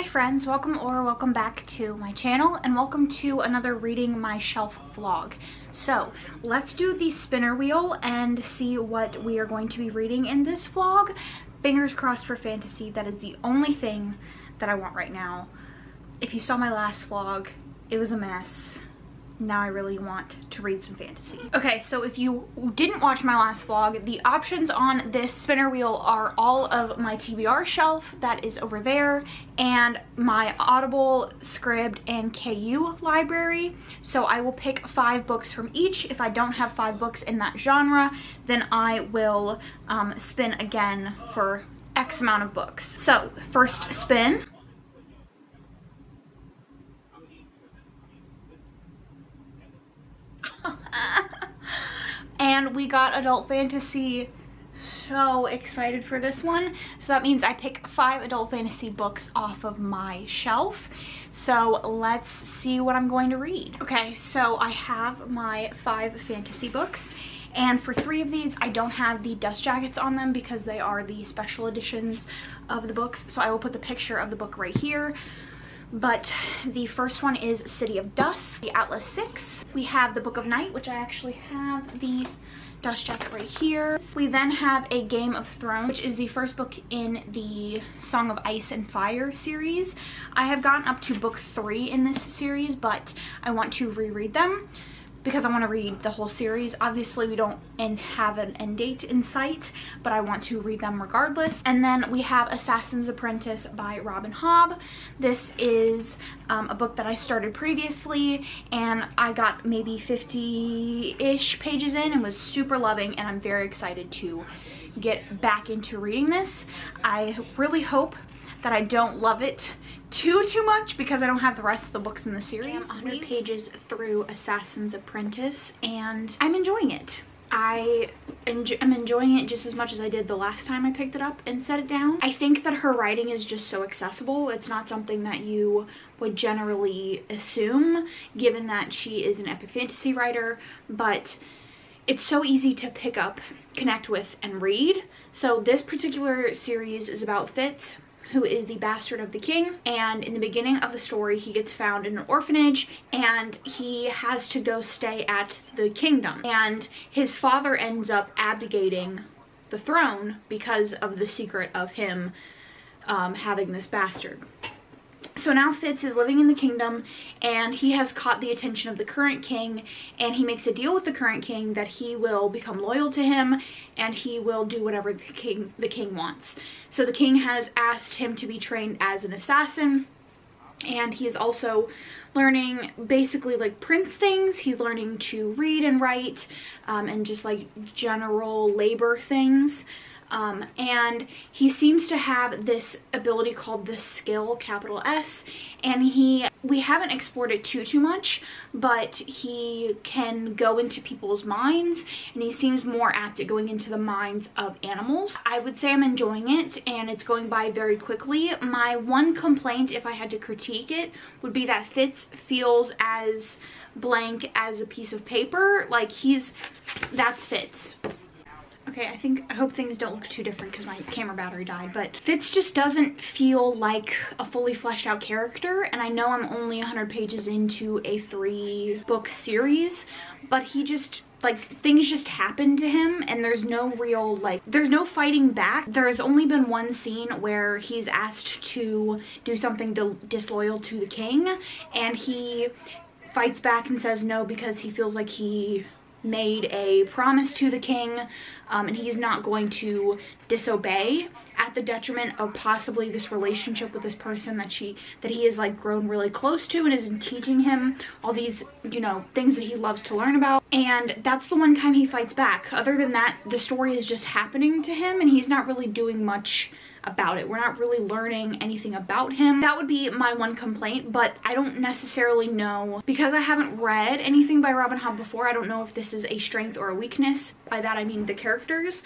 Hi friends, welcome back to my channel and welcome to another Reading My Shelf vlog. So let's do the spinner wheel and see what we are going to be reading in this vlog. Fingers crossed for fantasy. That is the only thing that I want right now. If you saw my last vlog, it was a mess. Now I really want to read some fantasy. Okay, so if you didn't watch my last vlog, the options on this spinner wheel are all of my TBR shelf that is over there and my Audible, Scribd, and KU library. So I will pick 5 books from each. If I don't have 5 books in that genre, then I will spin again for X amount of books. So first spin. And we got adult fantasy. So excited for this one. So that means I pick 5 adult fantasy books off of my shelf. So let's see what I'm going to read. Okay, so I have my 5 fantasy books. And for 3 of these, I don't have the dust jackets on them because they are the special editions of the books. So I will put the picture of the book right here. But the first one is City of Dusk, the Atlas 6. We have the Book of Night, which I actually have the dust jacket right here. We then have A Game of Thrones, which is the first book in the Song of Ice and Fire series. I have gotten up to book 3 in this series, but I want to reread them because I want to read the whole series. Obviously we don't have an end date in sight, but I want to read them regardless. And then we have Assassin's Apprentice by Robin Hobb. This is a book that I started previously and I got maybe 50-ish pages in and was super loving, and I'm very excited to get back into reading this. I really hope that I don't love it too much because I don't have the rest of the books in the series. I'm 100 pages through Assassin's Apprentice and I'm enjoying it. I'm enjoying it just as much as I did the last time I picked it up and set it down. I think that her writing is just so accessible. It's not something that you would generally assume given that she is an epic fantasy writer, but it's so easy to pick up, connect with, and read. So this particular series is about Fitz, who is the bastard of the king, and in the beginning of the story he gets found in an orphanage and he has to go stay at the kingdom, and his father ends up abdicating the throne because of the secret of him having this bastard. So now Fitz is living in the kingdom and he has caught the attention of the current king, and he makes a deal with the current king that he will become loyal to him and he will do whatever the king wants. So the king has asked him to be trained as an assassin, and he is also learning basically like prince things. He's learning to read and write and just like general labor things. And he seems to have this ability called the skill, capital S, and we haven't explored it too much, but he can go into people's minds and he seems more apt at going into the minds of animals. I would say I'm enjoying it and it's going by very quickly. My one complaint, if I had to critique it, would be that Fitz feels as blank as a piece of paper. Like that's Fitz. Okay, I hope things don't look too different because my camera battery died, but Fitz just doesn't feel like a fully fleshed out character, and I know I'm only 100 pages into a 3-book series, but he just, like, things just happen to him and there's no real, like, there's no fighting back. There's only been one scene where he's asked to do something disloyal to the king and he fights back and says no because he feels like he made a promise to the king and he's not going to disobey at the detriment of possibly this relationship with this person that he has like grown really close to and is teaching him all these, you know, things that he loves to learn about. And that's the one time he fights back. Other than that, the story is just happening to him and he's not really doing much about it. We're not really learning anything about him. That would be my one complaint, but I don't necessarily know, because I haven't read anything by Robin Hobb before, I don't know if this is a strength or a weakness. By that I mean the characters.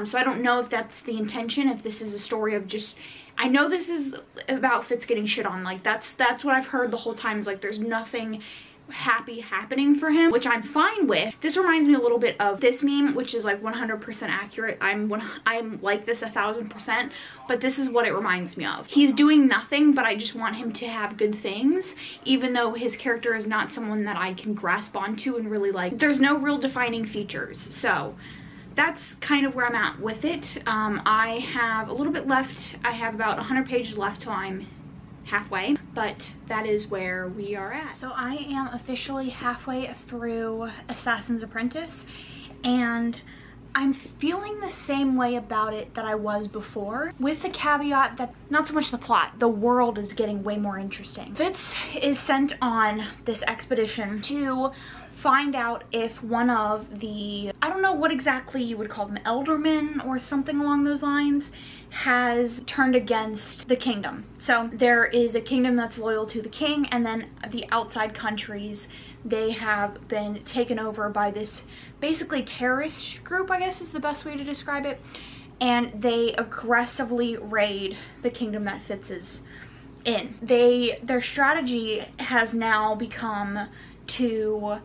So I don't know if that's the intention, if this is a story of just, I know this is about Fitz getting shit on, like that's what I've heard the whole time, is like there's nothing happy happening for him, which I'm fine with. This reminds me a little bit of this meme, which is like 100% accurate. I'm like this 1000%, but this is what it reminds me of. He's doing nothing, but I just want him to have good things, even though his character is not someone that I can grasp onto and really like. There's no real defining features, so that's kind of where I'm at with it. I have a little bit left. I have about 100 pages left till I'm halfway, but that is where we are at. So I am officially halfway through Assassin's Apprentice, and I'm feeling the same way about it that I was before, with the caveat that not so much the plot, the world is getting way more interesting. Fitz is sent on this expedition to find out if one of the, I don't know what exactly you would call them, eldermen or something along those lines, has turned against the kingdom. So there is a kingdom that's loyal to the king, and then the outside countries, they have been taken over by this basically terrorist group, I guess is the best way to describe it, and they aggressively raid the kingdom that Fitz is in. Their strategy has now become to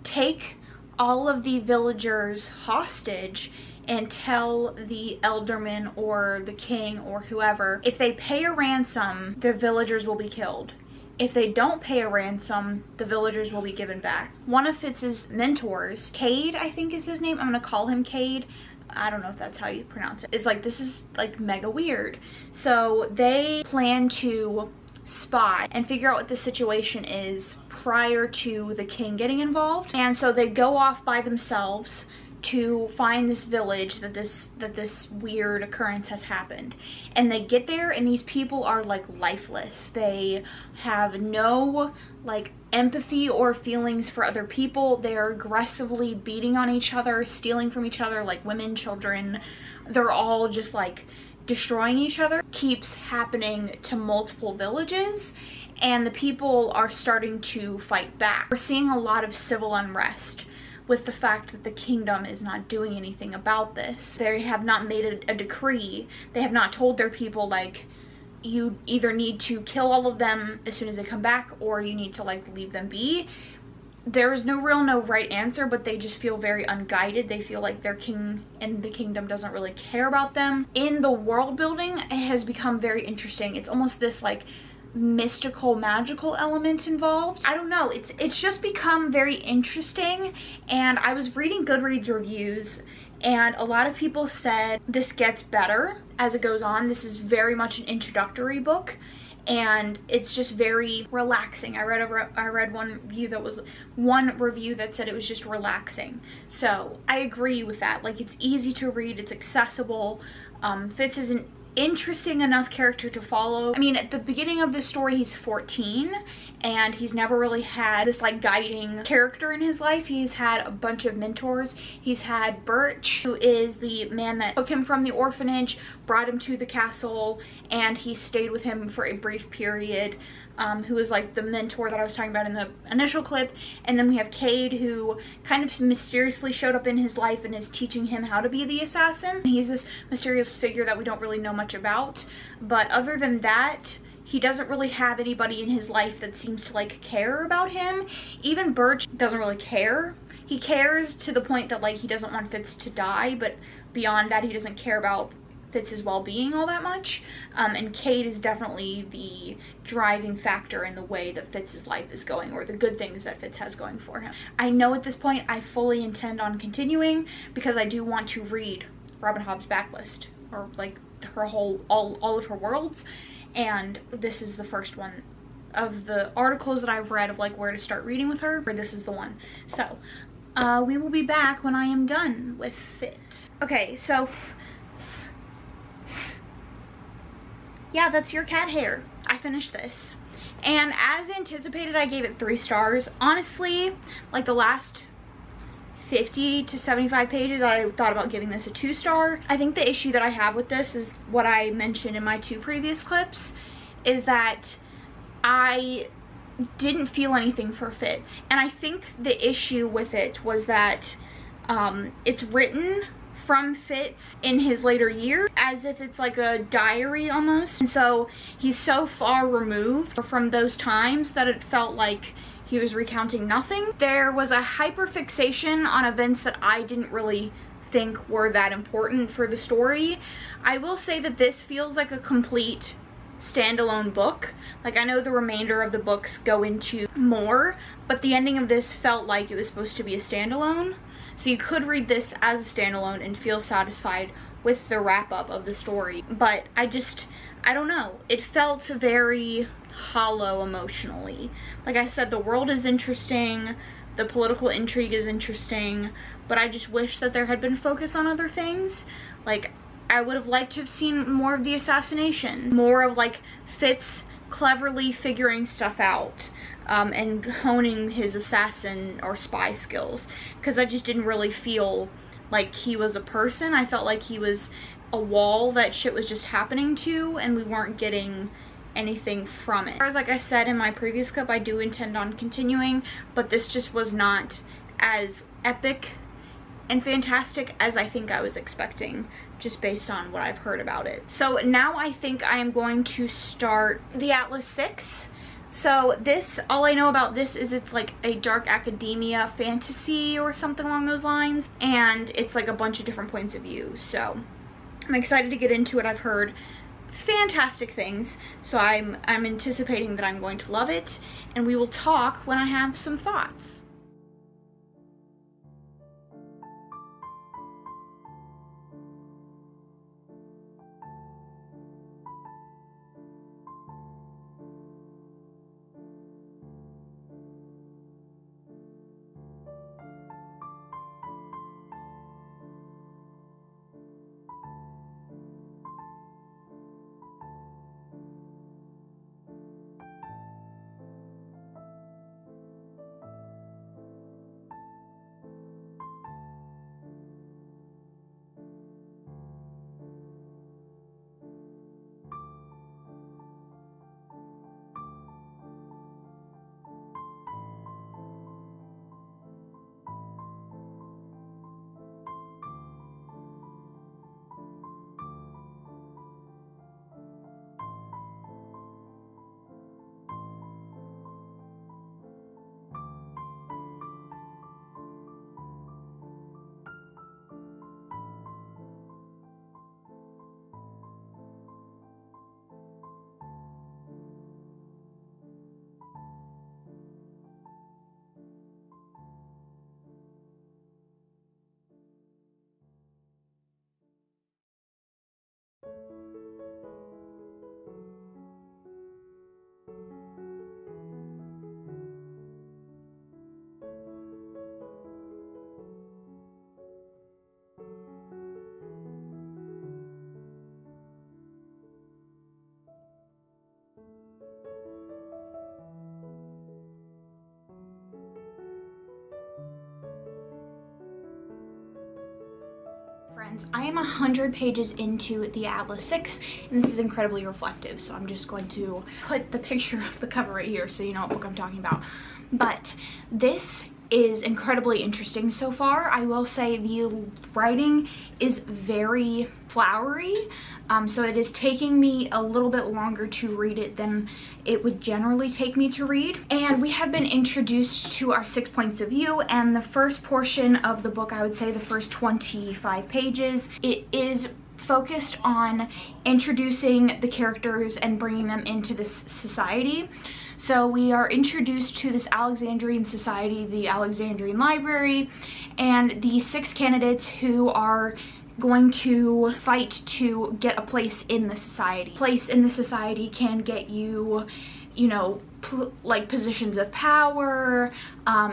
take all of the villagers hostage and tell the elderman or the king or whoever, if they pay a ransom, the villagers will be killed. If they don't pay a ransom, the villagers will be given back. One of Fitz's mentors, Cade, I think is his name, I'm gonna call him Cade, I don't know if that's how you pronounce it, is like, this is like mega weird. So they plan to spy and figure out what the situation is prior to the king getting involved, and so they go off by themselves to find this village that this weird occurrence has happened. And they get there, and these people are like lifeless. They have no like empathy or feelings for other people. They're aggressively beating on each other, stealing from each other, like women, children. They're all just like destroying each other. Keeps happening to multiple villages, and the people are starting to fight back. We're seeing a lot of civil unrest with the fact that the kingdom is not doing anything about this. They have not made a decree. They have not told their people, like, you either need to kill all of them as soon as they come back, or you need to like leave them be. There is no right answer, but they just feel very unguided. They feel like their king and the kingdom doesn't really care about them. In the world building, it has become very interesting. It's almost this like mystical, magical element involved. I don't know, it's just become very interesting. And I was reading Goodreads reviews, and a lot of people said this gets better as it goes on. This is very much an introductory book, and it's just very relaxing. I read one review that said it was just relaxing. So I agree with that. Like, it's easy to read, it's accessible. Fitz is an interesting enough character to follow. I mean, at the beginning of this story, he's 14, and he's never really had this like guiding character in his life. He's had a bunch of mentors. He's had Birch, who is the man that took him from the orphanage, brought him to the castle, and he stayed with him for a brief period, who was like the mentor that I was talking about in the initial clip. And then we have Cade, who kind of mysteriously showed up in his life and is teaching him how to be the assassin. He's this mysterious figure that we don't really know much about, but other than that, he doesn't really have anybody in his life that seems to like care about him. Even Birch doesn't really care. He cares to the point that like he doesn't want Fitz to die, but beyond that, he doesn't care about Fitz's well-being all that much. And Cade is definitely the driving factor in the way that Fitz's life is going, or the good things that Fitz has going for him. I know at this point I fully intend on continuing, because I do want to read Robin Hobb's backlist, or like her whole, all of her worlds, and this is the first one of the articles that I've read of like where to start reading with her, or this is the one. So we will be back when I am done with it. Okay, so yeah, that's your cat hair. I finished this, and as anticipated, I gave it 3 stars. Honestly, like the last 50 to 75 pages, I thought about giving this a 2-star. I think the issue that I have with this is what I mentioned in my 2 previous clips, is that I didn't feel anything for Fitz. And I think the issue with it was that it's written from Fitz in his later years, as if it's like a diary almost. And so he's so far removed from those times that it felt like he was recounting nothing. There was a hyperfixation on events that I didn't really think were that important for the story. I will say that this feels like a complete standalone book. Like, I know the remainder of the books go into more, but the ending of this felt like it was supposed to be a standalone. So you could read this as a standalone and feel satisfied with the wrap-up of the story. But I don't know. It felt very hollow emotionally. Like I said, the world is interesting, the political intrigue is interesting, but I just wish that there had been focus on other things. Like, I would have liked to have seen more of the assassination, more of like Fitz cleverly figuring stuff out, and honing his assassin or spy skills, because I just didn't really feel like he was a person. I felt like he was a wall that shit was just happening to, and we weren't getting anything from it. As like I said in my previous clip, I do intend on continuing, but this just was not as epic and fantastic as I think I was expecting, just based on what I've heard about it. So now I think I am going to start the Atlas 6. So this, all I know about this is it's like a dark academia fantasy or something along those lines, and it's like a bunch of different points of view. So I'm excited to get into it. I've heard fantastic things, so I'm anticipating that I'm going to love it, and we will talk when I have some thoughts. Friends, I am 100 pages into the Atlas 6, and this is incredibly reflective, so I'm just going to put the picture of the cover right here so you know what book I'm talking about. But this is incredibly interesting so far. I will say the writing is very flowery, so it is taking me a little bit longer to read it than it would generally take me to read. And we have been introduced to our 6 points of view, and the first portion of the book, I would say the first 25 pages, it is focused on introducing the characters and bringing them into this society. So we are introduced to this Alexandrian society, the Alexandrian Library, and the 6 candidates who are going to fight to get a place in the society. Place in the society can get you, you know, like positions of power,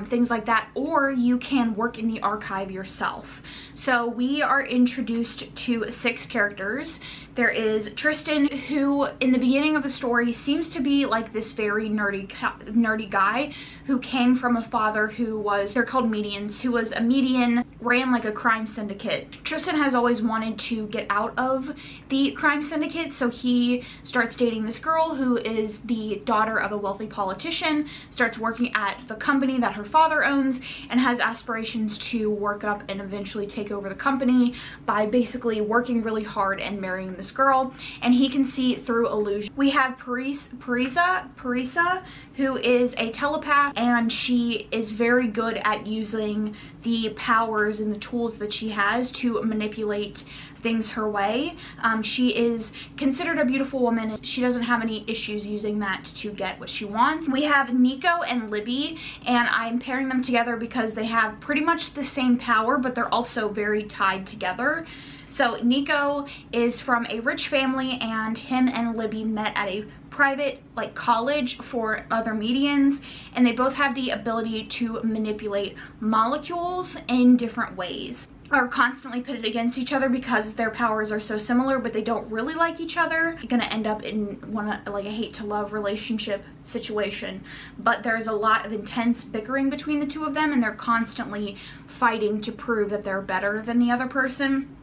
things like that, or you can work in the archive yourself. So we are introduced to 6 characters. There is Tristan, who in the beginning of the story seems to be like this very nerdy guy who came from a father who was, they're called medians, who was a median ran like a crime syndicate. Tristan has always wanted to get out of the crime syndicate, so he starts dating this girl who is the daughter of a wealthy politician, starts working at the company that her father owns, and has aspirations to work up and eventually take over the company by basically working really hard and marrying this girl, and he can see through illusion. We have Parisa, who is a telepath, and she is very good at using the powers and the tools that she has to manipulate things her way. She is considered a beautiful woman. She doesn't have any issues using that to get what she wants. We have Nico and Libby, and I'm pairing them together because they have pretty much the same power, but they're also very tied together. So Nico is from a rich family, and him and Libby met at a private like college for other medians, and they both have the ability to manipulate molecules in different ways. Are constantly pitted against each other because their powers are so similar, but they don't really like each other. You're gonna end up in like a hate to love relationship situation, but there's a lot of intense bickering between the two of them, and they're constantly fighting to prove that they're better than the other person.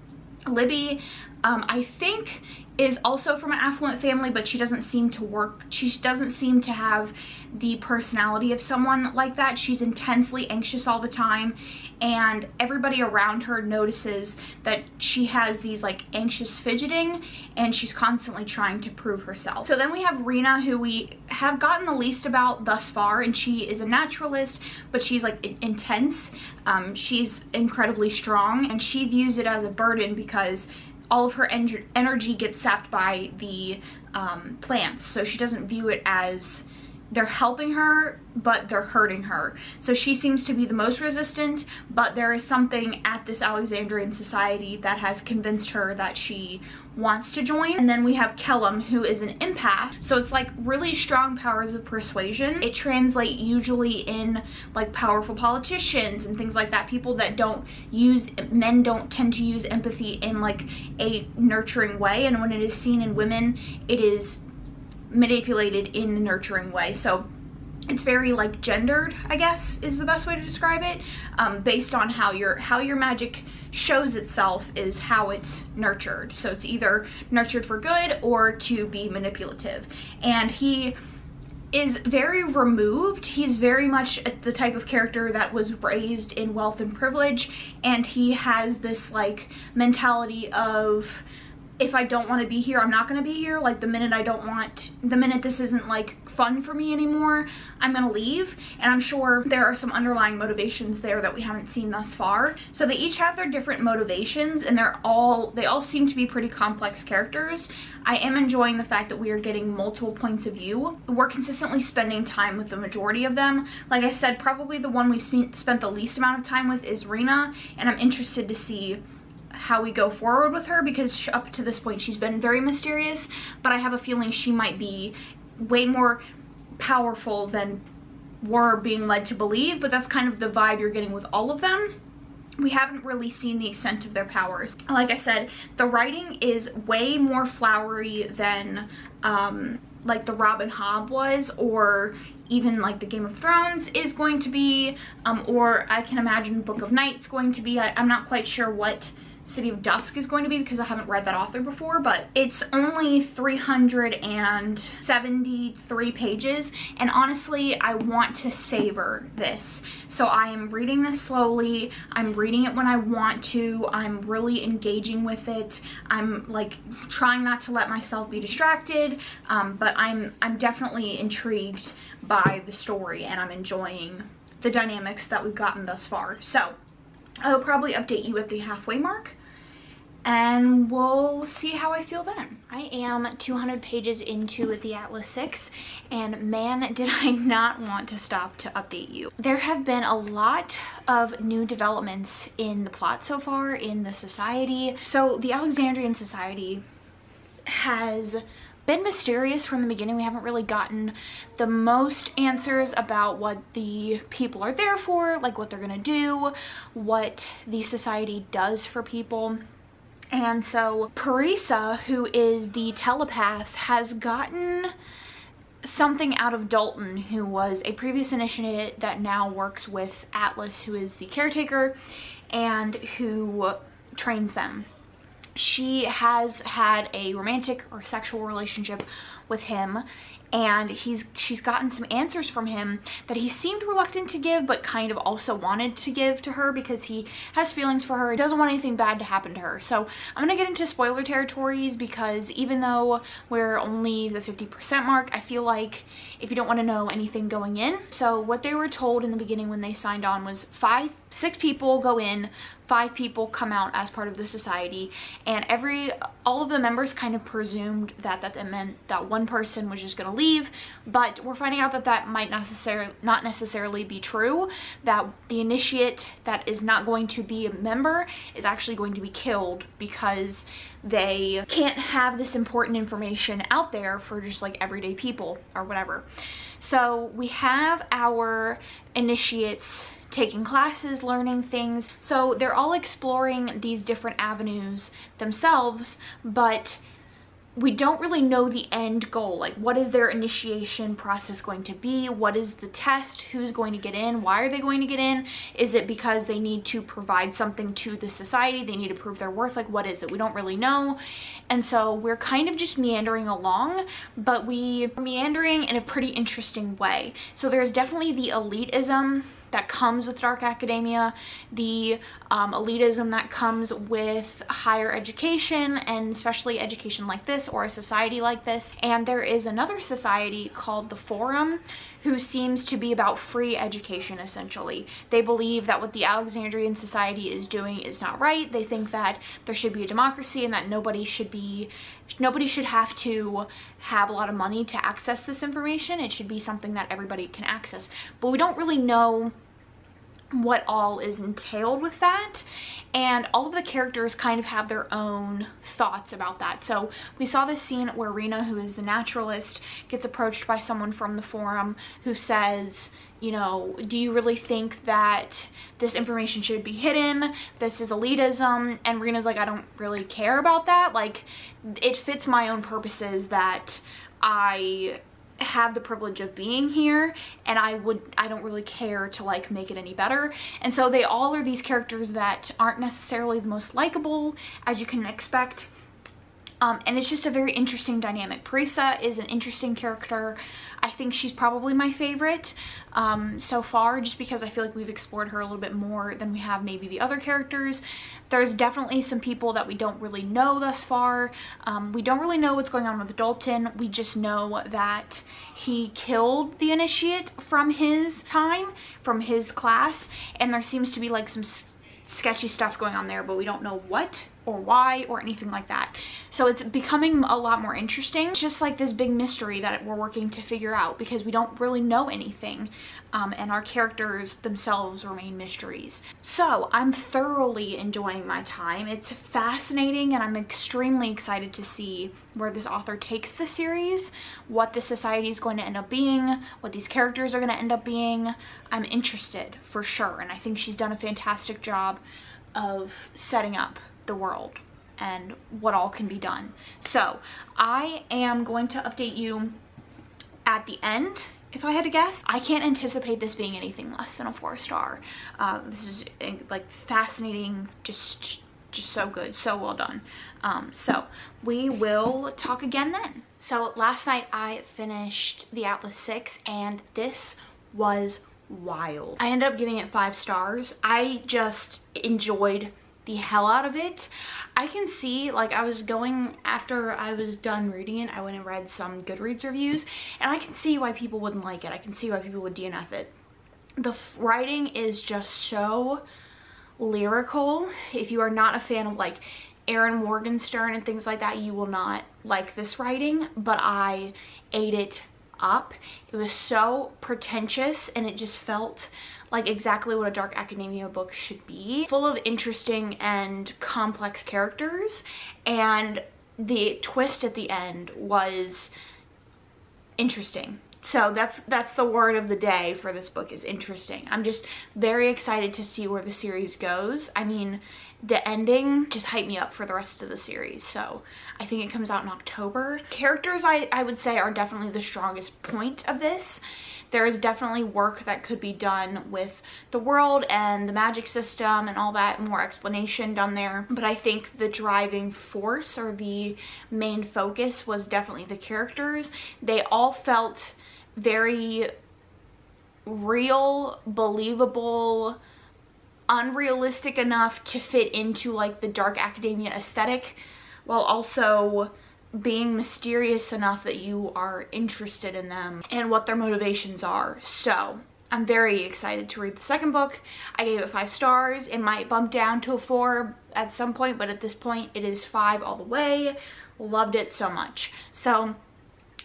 Libby, I think, is also from an affluent family, but she doesn't seem to work. She doesn't seem to have the personality of someone like that. She's intensely anxious all the time, and everybody around her notices that she has these like anxious fidgeting, and she's constantly trying to prove herself. So then we have Rena, who we have gotten the least about thus far, and she is a naturalist, but she's like intense. She's incredibly strong, and she views it as a burden because all of her energy gets sapped by the plants, so she doesn't view it as they're helping her, but they're hurting her. So she seems to be the most resistant, but there is something at this Alexandrian society that has convinced her that she wants to join. And then we have Kellum, who is an empath, so it's like really strong powers of persuasion. It translates usually in like powerful politicians and things like that. People that men don't tend to use empathy in like a nurturing way, and when it is seen in women, it is manipulated in the nurturing way. So it's very like gendered, I guess is the best way to describe it. Based on how your magic shows itself is how it's nurtured. So it's either nurtured for good or to be manipulative. And he is very removed. He's very much the type of character that was raised in wealth and privilege, and he has this like mentality of, if I don't want to be here, I'm not going to be here. Like the minute this isn't like fun for me anymore, I'm going to leave. And I'm sure there are some underlying motivations there that we haven't seen thus far. So they each have their different motivations, and they all seem to be pretty complex characters. I am enjoying the fact that we are getting multiple points of view. We're consistently spending time with the majority of them. Like I said, probably the one we've spent the least amount of time with is Rena, and I'm interested to see how we go forward with her, because up to this point she's been very mysterious, but I have a feeling she might be way more powerful than we're being led to believe. But that's kind of the vibe you're getting with all of them. We haven't really seen the extent of their powers. Like I said, the writing is way more flowery than like the Robin Hobb was, or even like the Game of Thrones is going to be, or I can imagine Book of Night's going to be. I'm not quite sure what City of Dusk is going to be because I haven't read that author before, but it's only 373 pages, and honestly I want to savor this. So I am reading this slowly. I'm reading it when I want to. I'm really engaging with it. I'm like trying not to let myself be distracted, but I'm definitely intrigued by the story, and I'm enjoying the dynamics that we've gotten thus far. So I'll probably update you at the halfway mark, and we'll see how I feel then. I am 200 pages into the Atlas 6, and man, did I not want to stop to update you. There have been a lot of new developments in the plot so far, in the society. So the Alexandrian society has been mysterious from the beginning. We haven't really gotten the most answers about what the people are there for, like what they're gonna do, what the society does for people. And so Parisa, who is the telepath, has gotten something out of Dalton, who was a previous initiate that now works with Atlas, who is the caretaker, and who trains them. She has had a romantic or sexual relationship with him, and she's gotten some answers from him that he seemed reluctant to give, but kind of also wanted to give to her because he has feelings for her. He doesn't want anything bad to happen to her. So I'm gonna get into spoiler territories, because even though we're only the 50% mark, I feel like if you don't want to know anything going in. So what they were told in the beginning when they signed on was 6 people go in, 5 people come out as part of the society, and all of the members kind of presumed that that meant that one person was just going to leave, but we're finding out that that might not necessarily be true, that the initiate that is not going to be a member is actually going to be killed because they can't have this important information out there for just like everyday people or whatever. So we have our initiates taking classes, learning things. So they're all exploring these different avenues themselves, but we don't really know the end goal. Like, what is their initiation process going to be? What is the test? Who's going to get in? Why are they going to get in? Is it because they need to provide something to the society? They need to prove their worth? Like, what is it? We don't really know. And so we're kind of just meandering along, but we're meandering in a pretty interesting way. So there's definitely the elitism that comes with dark academia, the elitism that comes with higher education, and especially education like this or a society like this. And there is another society called the Forum, who seems to be about free education, essentially. They believe that what the Alexandrian society is doing is not right. They think that there should be a democracy and that nobody should have to have a lot of money to access this information. It should be something that everybody can access. But we don't really know what all is entailed with that, and all of the characters kind of have their own thoughts about that. So we saw this scene where Rena, who is the naturalist, gets approached by someone from the Forum who says, you know, do you really think that this information should be hidden? This is elitism. And Rena's like, I don't really care about that. Like, it fits my own purposes that I have the privilege of being here, and I don't really care to like make it any better. And so they all are these characters that aren't necessarily the most likable, as you can expect. And it's just a very interesting dynamic. Parisa is an interesting character. I think she's probably my favorite so far, just because I feel like we've explored her a little bit more than we have maybe the other characters. There's definitely some people that we don't really know thus far. We don't really know what's going on with Dalton. We just know that he killed the initiate from his time, from his class, and there seems to be like some sketchy stuff going on there, but we don't know what or why or anything like that. So it's becoming a lot more interesting. It's just like this big mystery that we're working to figure out, because we don't really know anything, and our characters themselves remain mysteries. So I'm thoroughly enjoying my time. It's fascinating, and I'm extremely excited to see where this author takes the series, what the society is going to end up being, what these characters are going to end up being. I'm interested for sure, and I think she's done a fantastic job of setting up the world and what all can be done. So I am going to update you at the end. If I had to guess, I can't anticipate this being anything less than a 4-star. This is like fascinating, just so good, so well done. So we will talk again then. So last night I finished the Atlas 6, and this was wild. I ended up giving it 5 stars. I just enjoyed the hell out of it. I can see, like, I was going, after I was done reading it, I went and read some Goodreads reviews, and I can see why people wouldn't like it. I can see why people would DNF it. The writing is just so lyrical. If you are not a fan of like Aaron Morgenstern and things like that, you will not like this writing, but I ate it up. It was so pretentious, and it just felt like exactly what a dark academia book should be, full of interesting and complex characters, and the twist at the end was interesting. So that's the word of the day for this book, is interesting. I'm just very excited to see where the series goes. I mean, the ending just hyped me up for the rest of the series. So I think it comes out in October. Characters, I would say, are definitely the strongest point of this. There is definitely work that could be done with the world and the magic system and all that, more explanation done there. But I think the driving force, or the main focus, was definitely the characters. They all felt very real, believable, unrealistic enough to fit into like the dark academia aesthetic, while also being mysterious enough that you are interested in them and what their motivations are. So I'm very excited to read the second book. I gave it 5 stars. It might bump down to a 4 at some point, but at this point it is 5 all the way. Loved it so much. So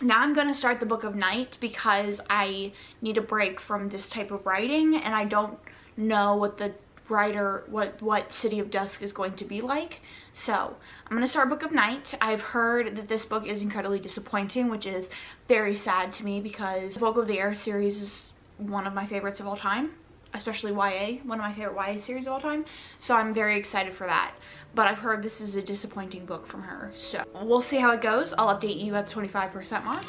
now I'm going to start the Book of Night because I need a break from this type of writing, and I don't know what the writer, what City of Dusk is going to be like. So I'm going to start Book of Night. I've heard that this book is incredibly disappointing, which is very sad to me because the Vogue of the Air series is one of my favorites of all time, especially YA, one of my favorite YA series of all time. So I'm very excited for that. But I've heard this is a disappointing book from her. So we'll see how it goes. I'll update you at the 25% mark.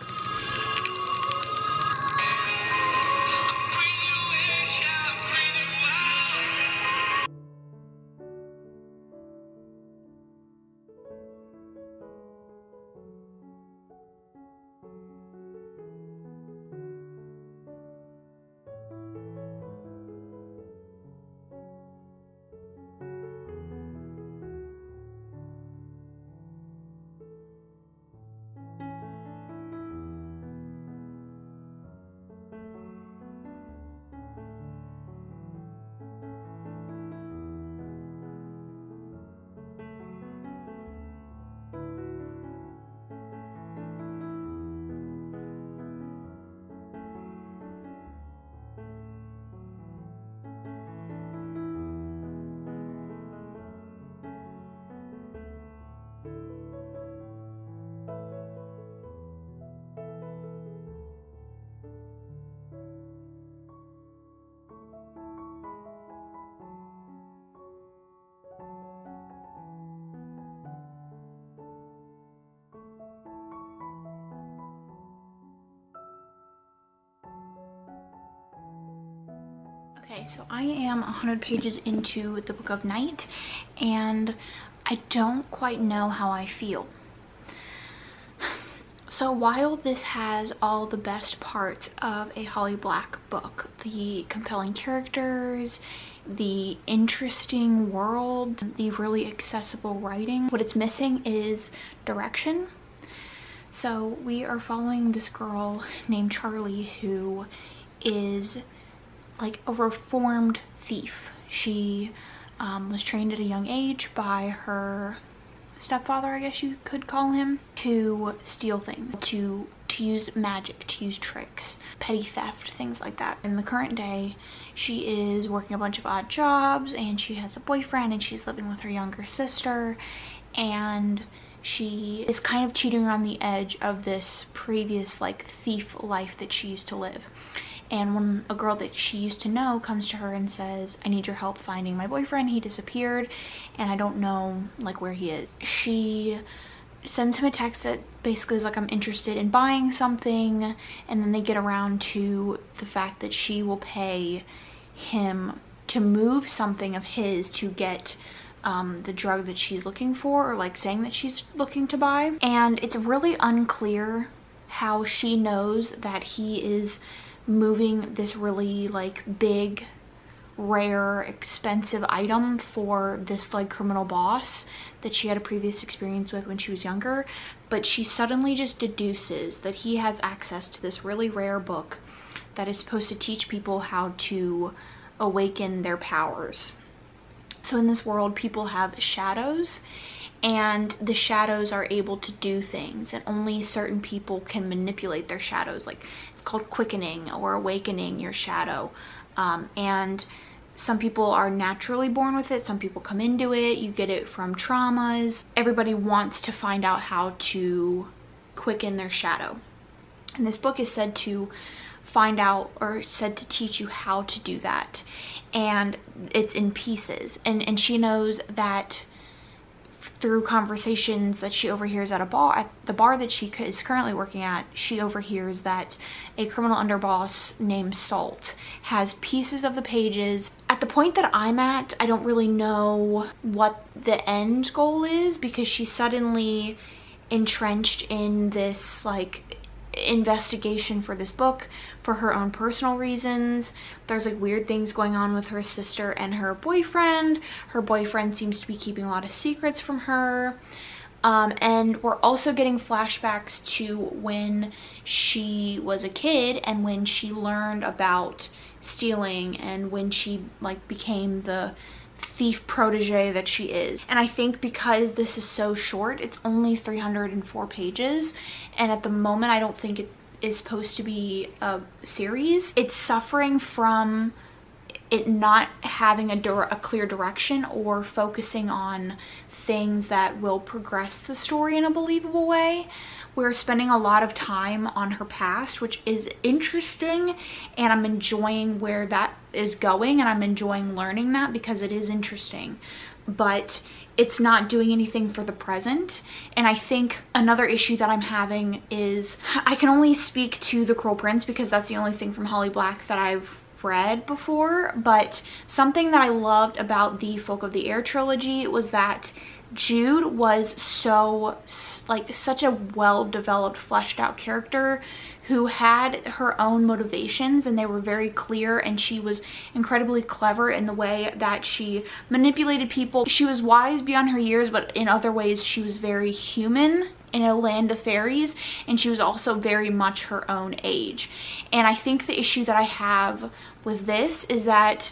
Okay, so I am 100 pages into the Book of Night, and I don't quite know how I feel. So while this has all the best parts of a Holly Black book, the compelling characters, the interesting world, the really accessible writing, what it's missing is direction. So we are following this girl named Charlie who is like a reformed thief. She was trained at a young age by her stepfather, I guess you could call him, to steal things, to use magic, to use tricks, petty theft, things like that. In the current day, she is working a bunch of odd jobs, and she has a boyfriend, and she's living with her younger sister, and she is kind of teetering on the edge of this previous like thief life that she used to live. And when a girl that she used to know comes to her and says, I need your help finding my boyfriend, he disappeared and I don't know like where he is. She sends him a text that basically is like, I'm interested in buying something, and then they get around to the fact that she will pay him to move something of his to get the drug that she's looking for, or like saying that she's looking to buy. And it's really unclear how she knows that he is moving this really like big, rare, expensive item for this like criminal boss that she had a previous experience with when she was younger. But she suddenly just deduces that he has access to this really rare book that is supposed to teach people how to awaken their powers. So in this world, people have shadows, and the shadows are able to do things, and only certain people can manipulate their shadows. Like, it's called quickening or awakening your shadow. And some people are naturally born with it, some people come into it, you get it from traumas. Everybody wants to find out how to quicken their shadow. And this book is said to find out or said to teach you how to do that, and it's in pieces, and she knows that through conversations that she overhears at the bar that she is currently working at. She overhears that a criminal underboss named Salt has pieces of the pages. At the point that I'm at, I don't really know what the end goal is, because she's suddenly entrenched in this like investigation for this book for her own personal reasons. There's like weird things going on with her sister and her boyfriend. Her boyfriend seems to be keeping a lot of secrets from her. And we're also getting flashbacks to when she was a kid and when she learned about stealing and when she like became the thief protege that she is. And I think because this is so short, it's only 304 pages, and at the moment I don't think it is supposed to be a series. It's suffering from it not having a clear direction or focusing on things that will progress the story in a believable way. We're spending a lot of time on her past, which is interesting, and I'm enjoying where that is going, and I'm enjoying learning that because it is interesting, but it's not doing anything for the present. And I think another issue that I'm having is I can only speak to The Cruel Prince because that's the only thing from Holly Black that I've read before, but something that I loved about the Folk of the Air trilogy was that Jude was such a well-developed, fleshed out character who had her own motivations, and they were very clear, and she was incredibly clever in the way that she manipulated people. She was wise beyond her years, but in other ways she was very human in a land of fairies, and she was also very much her own age. And I think the issue that I have with this is that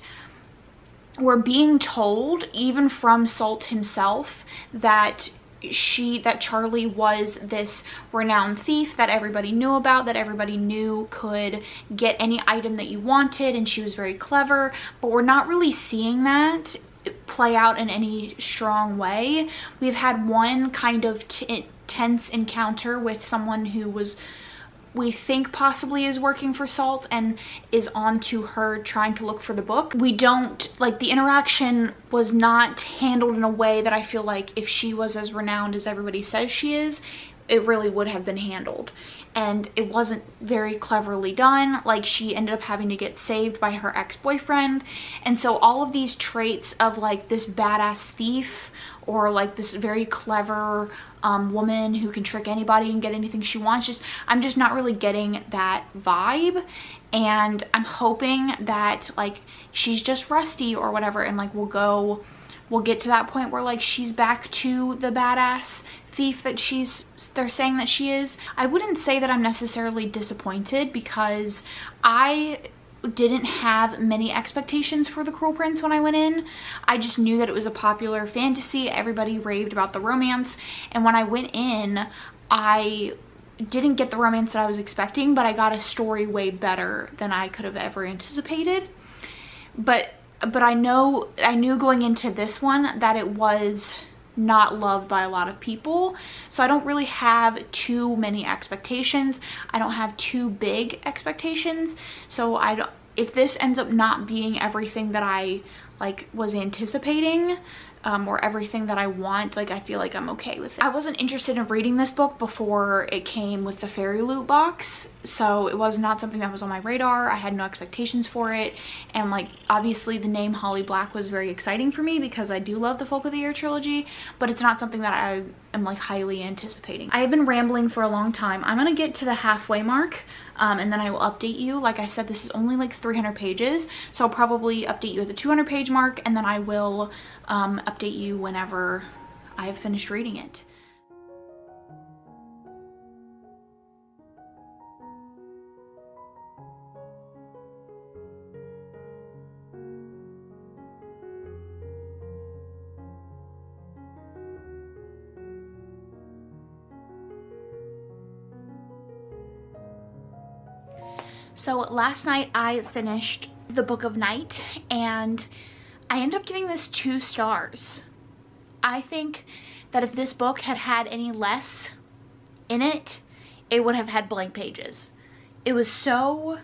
we're being told, even from Salt himself, that Charlie was this renowned thief that everybody knew about, that everybody knew could get any item that you wanted, and she was very clever, but we're not really seeing that play out in any strong way. We've had one kind of tense encounter with someone who we think possibly is working for Salt and is on to her trying to look for the book. We don't, like, the interaction was not handled in a way that I feel like if she was as renowned as everybody says she is, it really would have been handled. And it wasn't very cleverly done. Like, she ended up having to get saved by her ex-boyfriend. And so all of these traits of like this badass thief or like this very clever woman who can trick anybody and get anything she wants, I'm just not really getting that vibe. And I'm hoping that like she's just rusty or whatever, and like we'll get to that point where like she's back to the badass thief that they're saying that she is. I wouldn't say that I'm necessarily disappointed because I didn't have many expectations for The Cruel Prince when I went in. I just knew that it was a popular fantasy. Everybody raved about the romance, and when I went in, I didn't get the romance that I was expecting, but I got a story way better than I could have ever anticipated. But I knew going into this one that it was not loved by a lot of people, so I don't really have too many expectations. I don't have too big expectations, so if this ends up not being everything that I like was anticipating, or everything that I want, like, I feel like I'm okay with it. I wasn't interested in reading this book before it came with the fairy loot box, so it was not something that was on my radar. I had no expectations for it, and like obviously the name Holly Black was very exciting for me because I do love the Folk of the Air trilogy, but it's not something that I am like highly anticipating. I have been rambling for a long time. I'm gonna get to the halfway mark, and then I will update you. Like I said, this is only like 300 pages, so I'll probably update you at the 200 page mark, and then I will update you whenever I have finished reading it. So last night I finished the Book of Night, and I ended up giving this 2 stars. I think that if this book had had any less in it, it would have had blank pages. It was so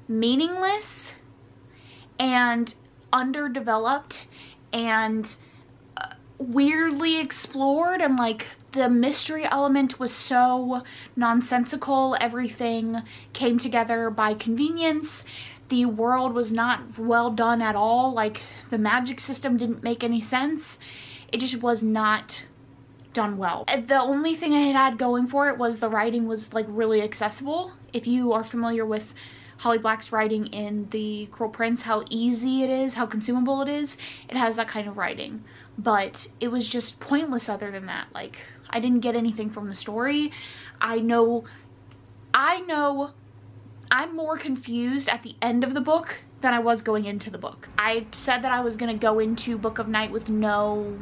meaningless and underdeveloped and weirdly explored, and like the mystery element was so nonsensical. Everything came together by convenience. The world was not well done at all. Like the magic system didn't make any sense. It just was not done well. The only thing it had going for it was the writing was like really accessible. If you are familiar with Holly Black's writing in The Cruel Prince, how easy it is, how consumable it is, it has that kind of writing. But it was just pointless other than that. Like, I didn't get anything from the story. I know I'm more confused at the end of the book than I was going into the book. I said that I was gonna go into Book of Night with no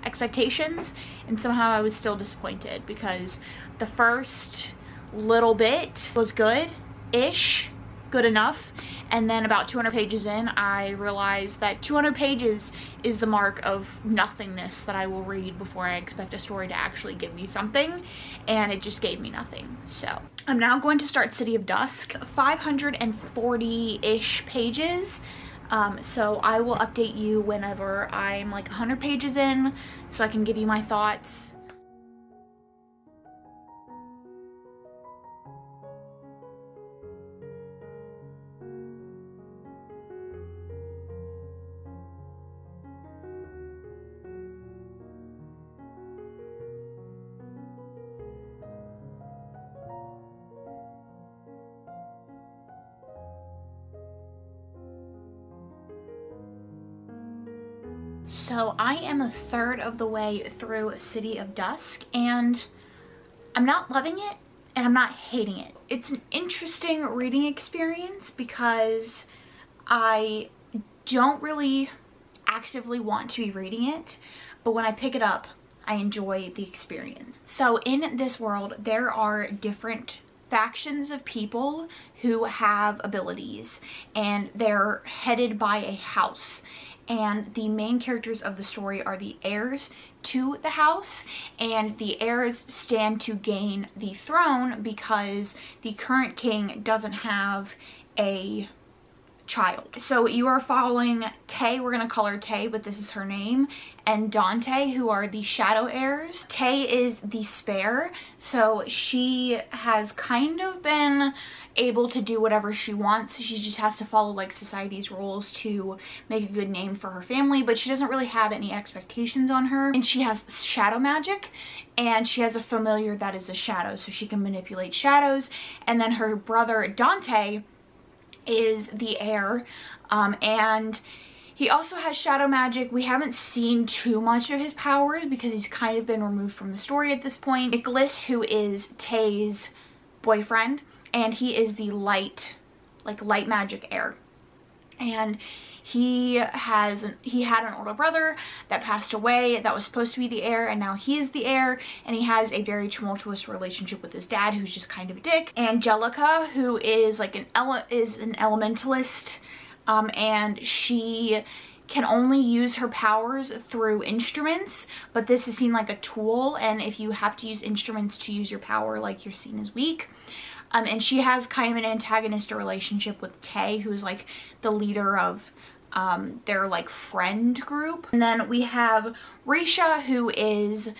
expectations, and somehow I was still disappointed because the first little bit was good-ish, good enough, and then about 200 pages in I realized that 200 pages is the mark of nothingness that I will read before I expect a story to actually give me something, and it just gave me nothing. So I'm now going to start City of Dusk, 540-ish pages. So I will update you whenever I'm like 100 pages in so I can give you my thoughts. So I am a third of the way through City of Dusk, and I'm not loving it and I'm not hating it. It's an interesting reading experience because I don't really actively want to be reading it, but when I pick it up, I enjoy the experience. So in this world, there are different factions of people who have abilities, and they're headed by a house. And the main characters of the story are the heirs to the house, and the heirs stand to gain the throne because the current king doesn't have a child. So you are following Tay, we're gonna call her Tay, but this is her name, and Dante, who are the shadow heirs. Tay is the spare, so she has kind of been able to do whatever she wants. She just has to follow like society's rules to make a good name for her family, but she doesn't really have any expectations on her. And she has shadow magic, and she has a familiar that is a shadow, so she can manipulate shadows. And then her brother Dante is the heir, and he also has shadow magic. We haven't seen too much of his powers because he's kind of been removed from the story at this point. Nicholas, who is Tay's boyfriend, and he is the light magic heir. And he had an older brother that passed away that was supposed to be the heir, and now he is the heir, and he has a very tumultuous relationship with his dad, who's just kind of a dick. Angelica, who is like an elementalist, and she can only use her powers through instruments, but this is seen like a tool, and if you have to use instruments to use your power, like, you're seen as weak. And she has kind of an antagonistic relationship with Tay, who's like the leader of their like friend group. And then we have Risha, who is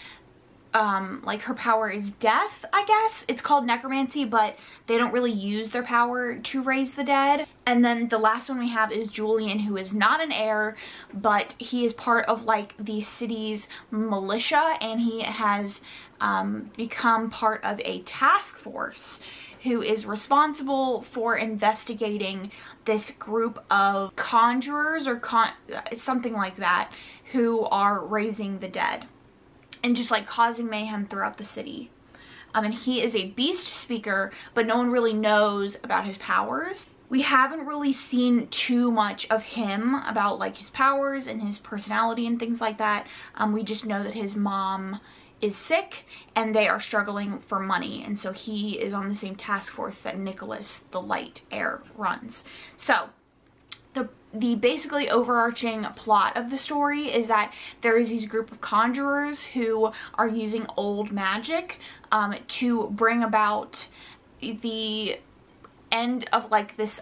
like, her power is death, I guess. It's called necromancy, but they don't really use their power to raise the dead. And then the last one we have is Julian, who is not an heir, but he is part of like the city's militia, and he has become part of a task force who is responsible for investigating this group of conjurers or something like that, who are raising the dead and just like causing mayhem throughout the city. And he is a beast speaker, but no one really knows about his powers. We haven't really seen too much of him about like his powers and his personality and things like that. We just know that his mom is sick and they are struggling for money, and so he is on the same task force that Nicholas, the light heir, runs. So the basically overarching plot of the story is that there is these group of conjurers who are using old magic to bring about the end of like this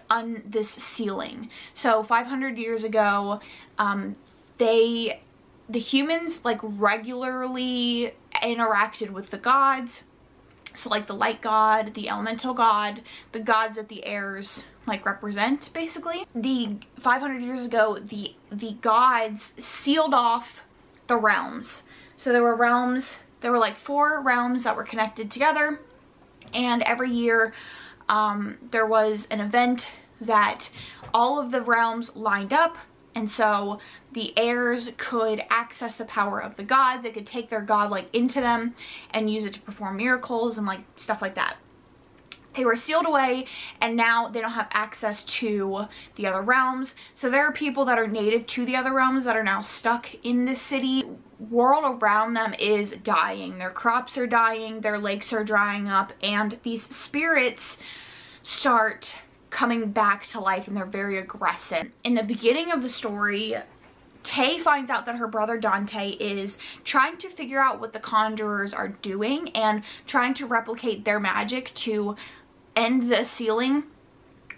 ceiling. So 500 years ago, the humans like regularly interacted with the gods. So like the light god, the elemental god, the gods that the airs like represent basically. The 500 years ago, the gods sealed off the realms. So there were realms, there were like 4 realms that were connected together, and every year there was an event that all of the realms lined up, and so the heirs could access the power of the gods. They could take their god like into them and use it to perform miracles and like stuff like that. They were sealed away, and now they don't have access to the other realms. So there are people that are native to the other realms that are now stuck in this city. World around them is dying. Their crops are dying, their lakes are drying up, and these spirits start coming back to life, and they're very aggressive. In the beginning of the story, Tay finds out that her brother Dante is trying to figure out what the conjurers are doing and trying to replicate their magic to end the sealing,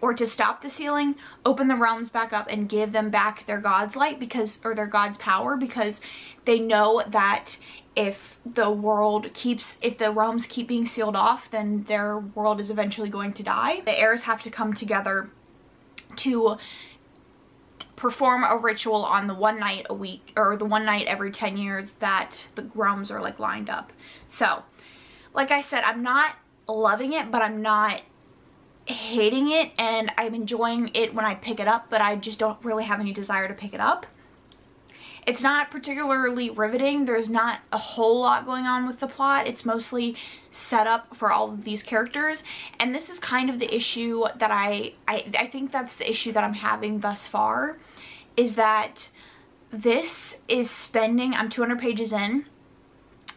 or to stop the sealing, open the realms back up and give them back their god's light, because, or their god's power, because they know that if the realms keep being sealed off, then their world is eventually going to die. The heirs have to come together to perform a ritual on the one night a week, or the one night every 10 years that the realms are like lined up. So like I said, I'm not loving it, but I'm not hating it, and I'm enjoying it when I pick it up, but I just don't really have any desire to pick it up. It's not particularly riveting. There's not a whole lot going on with the plot. It's mostly set up for all of these characters, and this is kind of the issue that I think that's the issue that I'm having thus far, is that this is spending, I'm 200 pages in,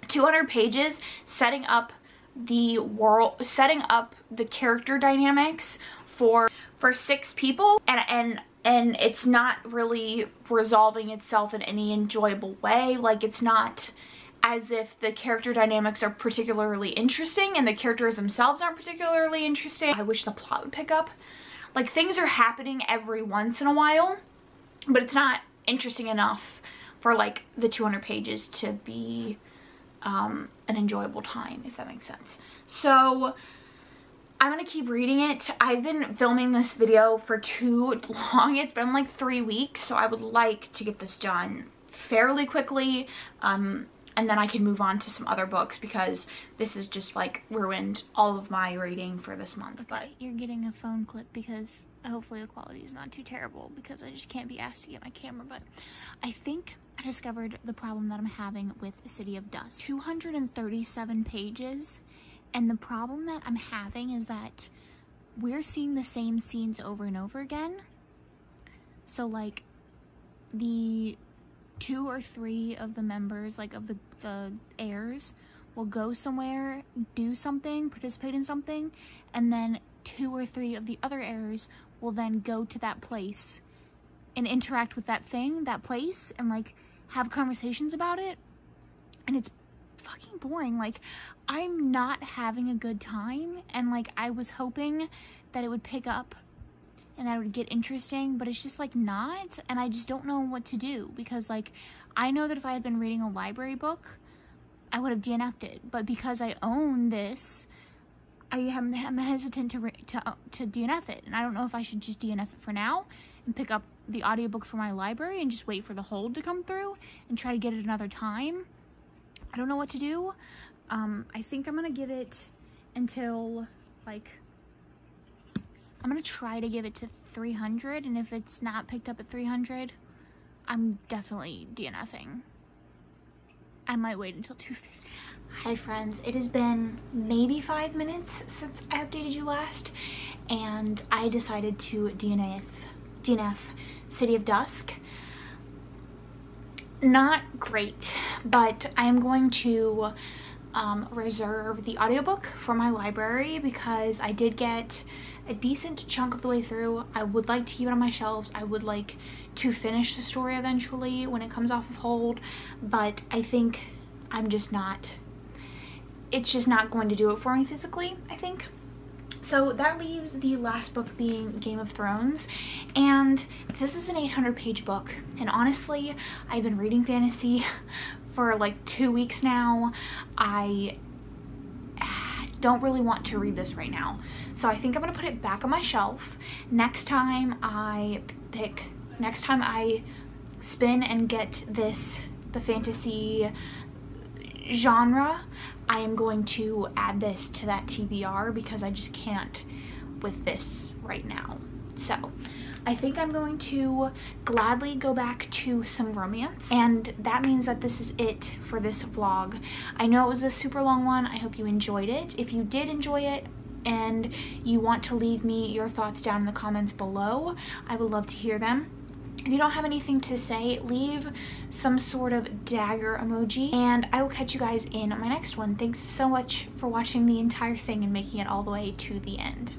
200 pages setting up the world, setting up the character dynamics for 6 people, and it's not really resolving itself in any enjoyable way. Like, it's not as if the character dynamics are particularly interesting, and the characters themselves aren't particularly interesting. I wish the plot would pick up. Like, things are happening every once in a while, but it's not interesting enough for like the 200 pages to be an enjoyable time, if that makes sense. So I'm gonna keep reading it. I've been filming this video for too long. It's been like 3 weeks, so I would like to get this done fairly quickly, and then I can move on to some other books, because this has just like ruined all of my reading for this month. But you're getting a phone clip, because hopefully the quality is not too terrible, because I just can't be asked to get my camera. But I think I discovered the problem that I'm having with City of Dusk. 237 pages, and the problem that I'm having is that we're seeing the same scenes over and over again. So like the 2 or 3 of the members, like of the heirs, will go somewhere, do something, participate in something, and then 2 or 3 of the other heirs will then go to that place and interact with that thing, that place, and like have conversations about it, and it's fucking boring. Like, I'm not having a good time, and like I was hoping that it would pick up and that it would get interesting, but it's just like not, and I just don't know what to do, because like I know that if I had been reading a library book, I would have DNF'd it, but because I own this, I'm hesitant to DNF it, and I don't know if I should just DNF it for now and pick up the audiobook for my library and just wait for the hold to come through and try to get it another time. I don't know what to do. I think I'm gonna give it until like, I'm gonna try to give it to 300, and if it's not picked up at 300, I'm definitely DNFing. I might wait until 250. Hi friends, it has been maybe 5 minutes since I updated you last, and I decided to DNF City of Dusk. Not great, but I'm going to reserve the audiobook for my library, because I did get a decent chunk of the way through. I would like to keep it on my shelves. I would like to finish the story eventually when it comes off of hold, but I think I'm just not, it's just not going to do it for me physically, I think. So that leaves the last book being Game of Thrones, and this is an 800-page book, and honestly, I've been reading fantasy for like 2 weeks now. I don't really want to read this right now, so I think I'm gonna put it back on my shelf. Next time I spin and get the fantasy genre, I am going to add this to that TBR because I just can't with this right now. So I think I'm going to gladly go back to some romance, and that means that this is it for this vlog. I know it was a super long one. I hope you enjoyed it. If you did enjoy it and you want to leave me your thoughts down in the comments below, I would love to hear them. If you don't have anything to say, leave some sort of dagger emoji, and I will catch you guys in my next one. Thanks so much for watching the entire thing and making it all the way to the end.